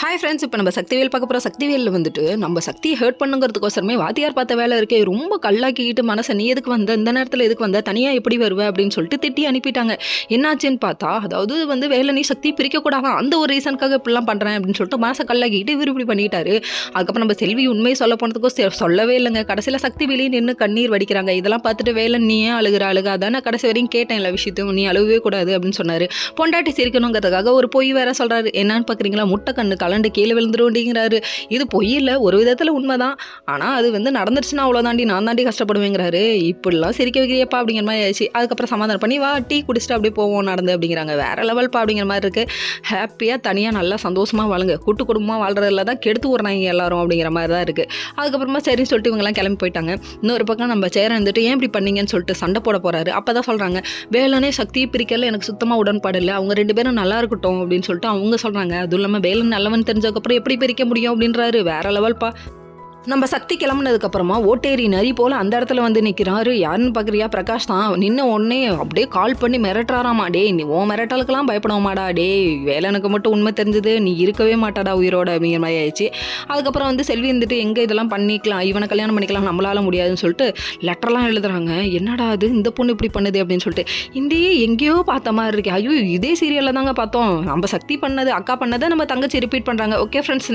Hi friends, இப்போ நம்ம சக்திவேல் பார்க்க போகிற சக்திவேலில் வந்துட்டு நம்ம சக்தியை ஹர்ட் பண்ணுங்கிறதுக்கோசரமே வாத்தியார் பார்த்த வேலை இருக்கே, ரொம்ப கல்லாக்கிக்கிட்டு மனசை நீ எதுக்கு வந்த, இந்த நேரத்தில் எதுக்கு வந்த, தனியாக எப்படி வருவ அப்படின்னு சொல்லிட்டு திட்டி அனுப்பிட்டாங்க. என்னாச்சுன்னு பார்த்தா, அதாவது வந்து வேலை நீ சக்தி பிரிக்கக்கூடாதான், அந்த ஒரு ரீசனுக்காக இப்படிலாம் பண்ணுறேன் அப்படின்னு சொல்லிட்டு மனசை கல்லாக்கிட்டு இவர் இப்படி பண்ணிட்டாரு. அதுக்கப்புறம் நம்ம செல்வி உண்மையை சொல்ல போனதுக்கும் சொல்லவே இல்லைங்க. கடைசியில் சக்தி வெளியே நின்று கண்ணீர் வடிக்கிறாங்க. இதெல்லாம் பார்த்துட்டு வேலை நீ ஏன் அழுகாதான் நான் கடைசி வரையும் கேட்டேன் எல்லா விஷயத்தையும், நீ அழுகவே கூடாது அப்படின்னு சொன்னார். பொண்டாட்டி சிரிக்கணுங்கிறதுக்காக ஒரு பொய் வேற சொல்கிறாரு. என்னன்னு பார்க்குறீங்களா, முட்டை கண்ணு கலண்டு கீழே விழுந்துருவோண்டிங்கிறாரு. இது பொய் இல்லை, ஒரு விதத்தில் உண்மைதான். ஆனால் அது வந்து நடந்துருச்சுன்னா அவ்வளோதாண்டி, நான் தாண்டி கஷ்டப்படுவேங்கிறாரு. இப்படிலாம் சிரிக்க வைக்கிறியப்பா அப்படிங்கிற மாதிரி ஆயிடுச்சு. அதுக்கப்புறம் சமாதானம் பண்ணி வா டீ குடிச்சிட்டு அப்படியே போவோம் நடந்து அப்படிங்கிறாங்க. வேற லெவல்ப்பா அப்படிங்கிற மாதிரி இருக்குது. ஹாப்பியாக தனியாக நல்லா சந்தோஷமாக வாழுங்க, கூட்டு குடும்பமாக வாழ்றதுல தான் கெடுத்து விட்றாங்க எல்லாரும் அப்படிங்கிற மாதிரி தான் இருக்குது. அதுக்கப்புறமா சரின்னு சொல்லிட்டு இவங்கெல்லாம் கிளம்பி போயிட்டாங்க. இன்னொரு பக்கம் நம்ம சேர வந்துட்டு ஏன் இப்படி பண்ணீங்கன்னு சொல்லிட்டு சண்டை போட போகிறாரு. அப்போ தான் சொல்கிறாங்க, வேலனே சக்தியை பிரிக்கல எனக்கு சுத்தமாக உடன்பாடு இல்லை, அவங்க ரெண்டு பேரும் நல்லா இருக்கட்டும் அப்படின்னு சொல்லிட்டு அவங்க சொல்கிறாங்க. அதுவும் இல்லாமல் வேலன் நல்லவன் தெரிஞ்சதுக்கப்புறம் எப்படி பிரிக்க முடியும் அப்படின்றாரு. வேற லெவல்ப்பா. நம்ம சக்தி கிளம்புனதுக்கப்புறமா ஓட்டேரி நரி போல் அந்த இடத்துல வந்து நிற்கிறாரு. யாருன்னு பார்க்குறியா, பிரகாஷ் தான். நின்று உடனே அப்படியே கால் பண்ணி மிரட்டுறாராமா. டே நீ ஓ மிரட்டலுக்கெல்லாம் பயப்படுவோமாடா, டே வேலனுக்கு மட்டும் உண்மை தெரிஞ்சது நீ இருக்கவே மாட்டாடா உயிரோட அப்படிங்கிற மாதிரி ஆயிடுச்சு. அதுக்கப்புறம் வந்து செல்வி வந்துட்டு எங்கே இதெல்லாம் பண்ணிக்கலாம், இவனை கல்யாணம் பண்ணிக்கலாம், நம்மளால முடியாதுன்னு சொல்லிட்டு லெட்டர்லாம் எழுதுறாங்க. என்னடா அது இந்த பொண்ணு இப்படி பண்ணுது அப்படின்னு சொல்லிட்டு. இந்தியே எங்கேயோ பார்த்த மாதிரி இருக்கு. ஐயோ இதே சீரியலில் தாங்க பார்த்தோம், நம்ம சக்தி பண்ணது அக்கா பண்ணதை நம்ம தங்கச்சி ரிப்பீட் பண்ணுறாங்க. Okay friends.